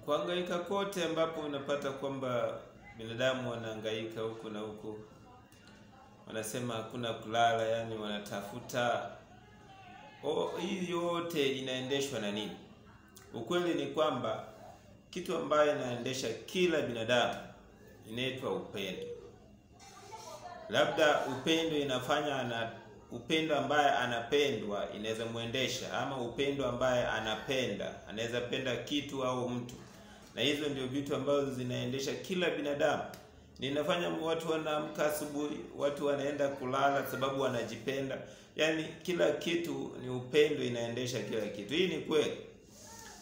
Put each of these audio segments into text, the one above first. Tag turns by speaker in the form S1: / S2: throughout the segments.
S1: Kuhangaika kote ambapo unapata kwamba binadamu wanahangaika huku na huku, wanasema hakuna kulala, yani wanatafuta. Hii yote inaendeshwa na nini? Ukweli ni kwamba kitu ambaye inaendesha kila binadamu inaitwa upendo. Labda upendo inafanya upendo ambaye anapendwa inaweza muendesha, ama upendo ambaye anapenda anaweza penda kitu au mtu. Na hizo ndio vitu ambazo zinaendesha kila binadamu. Ninafanya watu wanaamka asubuhi, watu wanaenda kulala sababu wanajipenda. Yani kila kitu ni upendo inaendesha kila kitu. Hii ni kweli.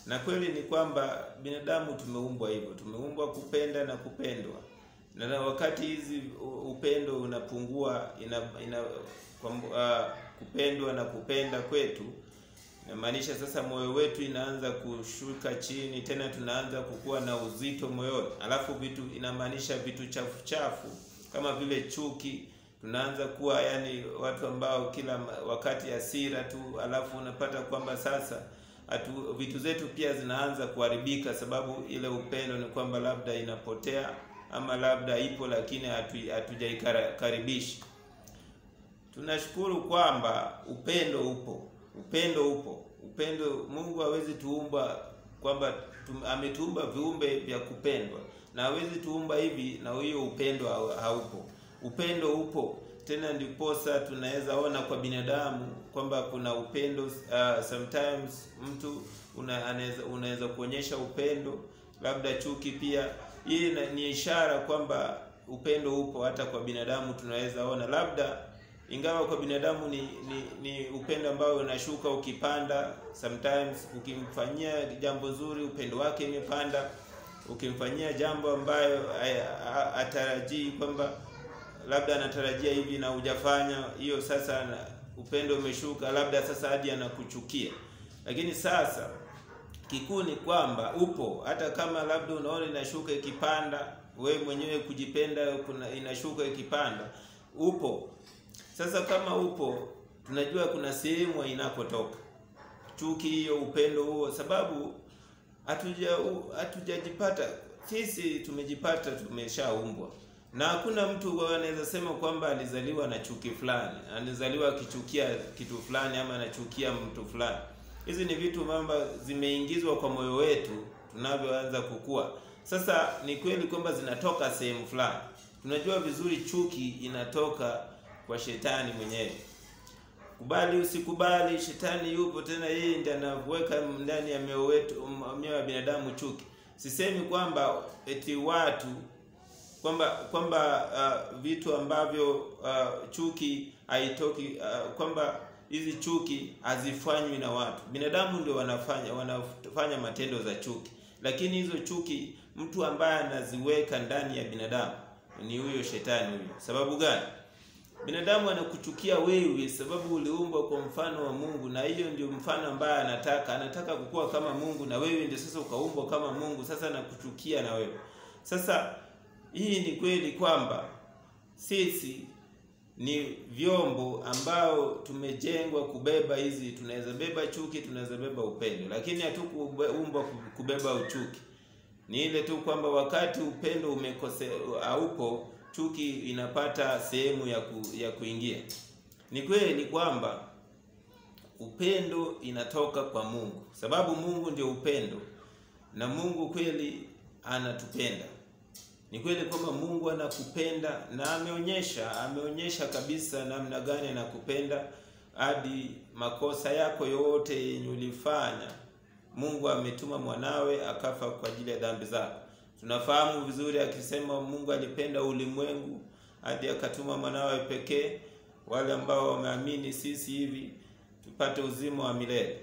S1: Na kweli ni kwamba binadamu tumeumbwa hivyo. Tumeumbwa kupenda na kupendwa. Na wakati hizi upendo unapungua, kupendwa na kupenda kwetu, inamaanisha sasa moyo wetu inaanza kushuka chini, tena tunaanza kukua na uzito moyoni. Alafu vitu inamaanisha vitu chafu chafu kama vile chuki, tunaanza kuwa yani watu ambao kila wakati hasira tu. Alafu unapata kwamba sasa vitu zetu pia zinaanza kuharibika, sababu ile upendo ni kwamba labda inapotea, ama labda ipo lakini hatujaikaribisha. Tunashukuru kwamba upendo upo. Upendo, Mungu hawezi tuumba kwamba ametuumba viumbe vya kupendwa, na hawezi tuumba hivi na hiyo upendo haupo. Upendo upo, tena ndiposa tunaweza ona kwa binadamu kwamba kuna upendo. Sometimes mtu unaweza kuonyesha upendo, labda chuki pia. Hii ni ishara kwamba upendo upo hata kwa binadamu. Tunaweza ona labda, ingawa kwa binadamu ni upendo ambao unashuka ukipanda. Sometimes ukimfanyia jambo zuri upendo wake imepanda, ukimfanyia jambo ambayo atarajii kwamba labda anatarajia hivi na hujafanya, hiyo sasa upendo umeshuka, labda sasa hadi anakuchukia. Lakini sasa kikuu ni kwamba upo, hata kama labda unaona inashuka ikipanda, wewe mwenyewe kujipenda inashuka ikipanda, upo. Sasa kama upo, tunajua kuna sehemu inakotoka chuki hiyo, upendo huo, sababu hatujajipata. Sisi tumejipata, tumeshaumbwa. Na hakuna mtu anaweza sema kwamba alizaliwa na chuki fulani, alizaliwa akichukia kitu fulani, ama anachukia mtu fulani. Hizi ni vitu mambo zimeingizwa kwa moyo wetu tunavyoanza kukua. Sasa ni kweli kwamba zinatoka sehemu fulani. Tunajua vizuri chuki inatoka kwa shetani mwenyewe. Kubali usikubali, shetani yupo, tena yeye ndiye anaweka ndani ya mioyo wetu, mioyo ya binadamu chuki. Sisemi kwamba eti watu kwamba vitu ambavyo chuki haitoki, kwamba hizi chuki hazifanywi na watu. Binadamu ndio wanafanya matendo za chuki. Lakini hizo chuki mtu ambaye anaziweka ndani ya binadamu ni huyo shetani huyo. Sababu gani? Binadamu anakuchukia wewe sababu uliumbwa kwa mfano wa Mungu, na hiyo ndio mfano ambaye anataka kukua kama Mungu, na wewe ndio sasa ukaumbwa kama Mungu, sasa anakuchukia na wewe. Sasa hii ni kweli kwamba sisi ni vyombo ambao tumejengwa kubeba hizi. Tunaweza beba chuki, tunaweza beba upendo, lakini hatukuumbwa kubeba uchuki. Ni ile tu kwamba wakati upendo haupo, chuki inapata sehemu ya kuingia. Ni kweli kwamba upendo inatoka kwa Mungu, sababu Mungu ndio upendo, na Mungu kweli anatupenda. Ni kweli kwamba Mungu anakupenda, na ameonyesha kabisa namna gani anakupenda. Hadi makosa yako yote yenye ulifanya, Mungu ametuma mwanawe akafa kwa ajili ya dhambi zako. Tunafahamu vizuri akisema Mungu alipenda ulimwengu hadi akatuma mwanawe pekee, wale ambao wameamini sisi hivi tupate uzima wa milele.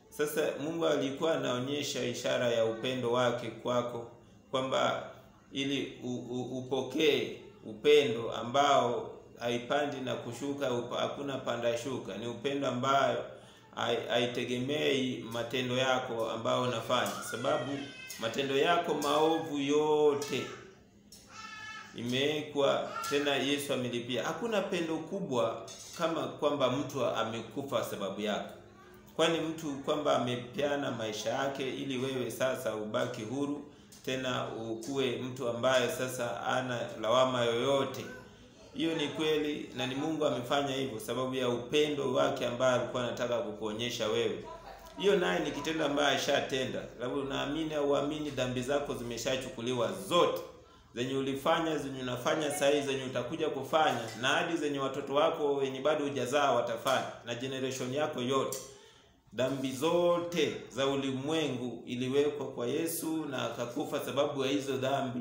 S1: Sasa Mungu alikuwa anaonyesha ishara ya upendo wake kwako, kwamba ili upokee upendo ambao haipandi na kushuka, hakuna panda shuka. Ni upendo ambayo haitegemei matendo yako ambao unafanya, sababu matendo yako maovu yote imewekwa, tena Yesu amelipia. Hakuna pendo kubwa kama kwamba mtu amekufa sababu yako. Kwani mtu kwamba amepeana maisha yake ili wewe sasa ubaki huru, tena ukuwe mtu ambaye sasa ana lawama yoyote. Hiyo ni kweli na ni Mungu amefanya hivyo sababu ya upendo wake ambao alikuwa anataka kukuonyesha wewe. Hiyo naye ni kitendo ambaye ashatenda. Labda unaamini au uamini, dhambi zako zimeshachukuliwa zote. Zenye ulifanya, zenye unafanya sasa hivi, zenye utakuja kufanya, na hadi zenye watoto wako wenye bado hujazaa watafanya, na generation yako yote. Dhambi zote za ulimwengu iliwekwa kwa Yesu na akakufa sababu ya hizo dhambi.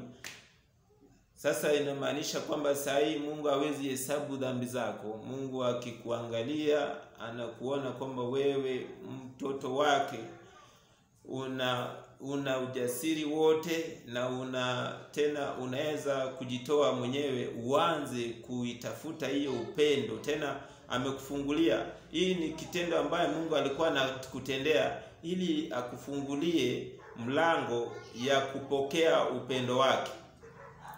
S1: Sasa inamaanisha kwamba saa hii Mungu hawezi hesabu dhambi zako. Mungu akikuangalia anakuona kwamba wewe mtoto wake una ujasiri wote, na tena unaweza kujitoa mwenyewe uanze kuitafuta hiyo upendo. Tena amekufungulia. Hii ni kitendo ambaye Mungu alikuwa anakutendea ili akufungulie mlango ya kupokea upendo wake.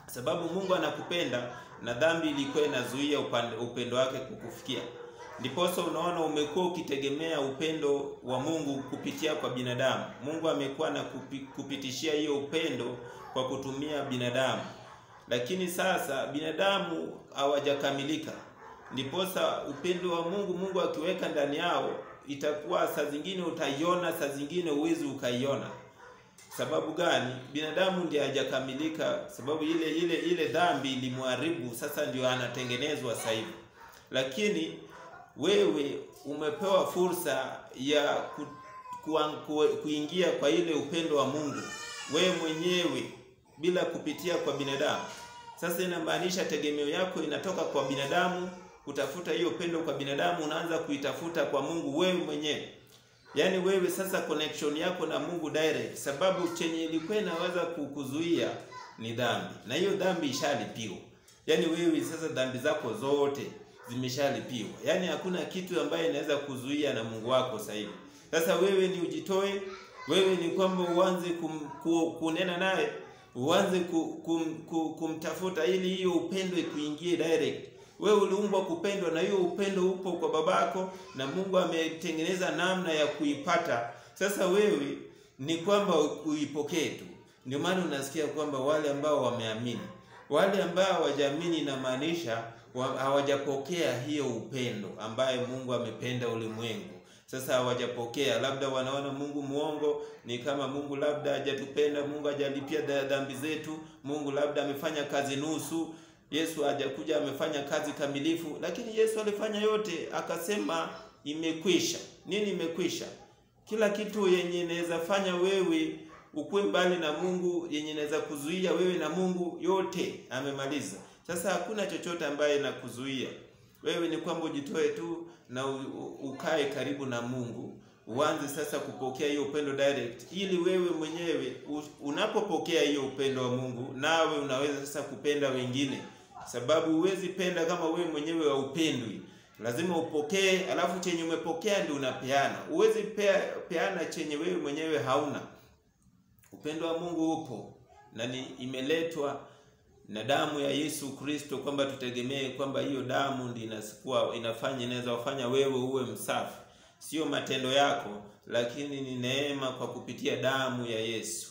S1: Sababu Mungu anakupenda na dhambi ilikuwa inazuia upendo wake kukufikia. Ndiposa unaona umekuwa ukitegemea upendo wa Mungu kupitia kwa binadamu. Mungu amekuwa na kupitishia hiyo upendo kwa kutumia binadamu. Lakini sasa binadamu hawajakamilika. Ndiposa upendo wa Mungu akiweka ndani yao, itakuwa saa zingine utaiona, saa zingine uwezi ukaiona. Sababu gani? Binadamu ndiye hajakamilika, sababu ile dhambi ilimharibu, sasa ndio anatengenezwa sasa hivi. Lakini wewe umepewa fursa ya kuingia kwa ile upendo wa Mungu wewe mwenyewe bila kupitia kwa binadamu. Sasa inamaanisha tegemeo yako inatoka kwa binadamu, kutafuta hiyo upendo kwa binadamu, unaanza kuitafuta kwa Mungu wewe mwenyewe. Yaani wewe sasa connection yako na Mungu direct, sababu chenye ilikuwa inaweza kukuzuia ni dhambi. Na hiyo dhambi ishalipiwa. Yaani wewe sasa dhambi zako zote zimeshalipiwa. Yaani hakuna kitu ambaye inaweza kuzuia na Mungu wako sasa hivi. Sasa wewe ni ujitoe, wewe ni kwamba uanze kunena naye, uanze kumtafuta ili hiyo upendo ikuingie direct. Wewe uliumbwa kupendwa na hiyo upendo upo kwa babako na Mungu ametengeneza namna ya kuipata. Sasa wewe ni kwamba uipokee tu. Ndio maana unasikia kwamba wale ambao wameamini, wale ambao hawajaamini inamaanisha hawajapokea hiyo upendo ambaye Mungu amependa ulimwengu. Sasa hawajapokea, labda wanaona Mungu muongo, ni kama Mungu labda hajatupenda, Mungu hajalipia dhambi zetu, Mungu labda amefanya kazi nusu. Yesu hajakuja amefanya kazi kamilifu, lakini Yesu alifanya yote, akasema imekwisha. Nini imekwisha? Kila kitu yenye inaweza fanya wewe ukue mbali na Mungu, yenye inaweza kuzuia wewe na Mungu, yote amemaliza. Sasa hakuna chochote ambaye inakuzuia. Wewe ni kwamba ujitoe tu na ukae karibu na Mungu. Uanze sasa kupokea hiyo upendo direct, ili wewe mwenyewe unapopokea hiyo upendo wa Mungu, nawe unaweza sasa kupenda wengine. Sababu huwezi penda kama wewe mwenyewe haupendwi. Lazima upokee, alafu chenye umepokea ndio unapeana. Huwezi peana chenye wewe mwenyewe hauna. Upendo wa Mungu upo na imeletwa na damu ya Yesu Kristo, kwamba tutegemee kwamba hiyo damu ndio inaweza kufanya wewe uwe msafi. Sio matendo yako, lakini ni neema kwa kupitia damu ya Yesu.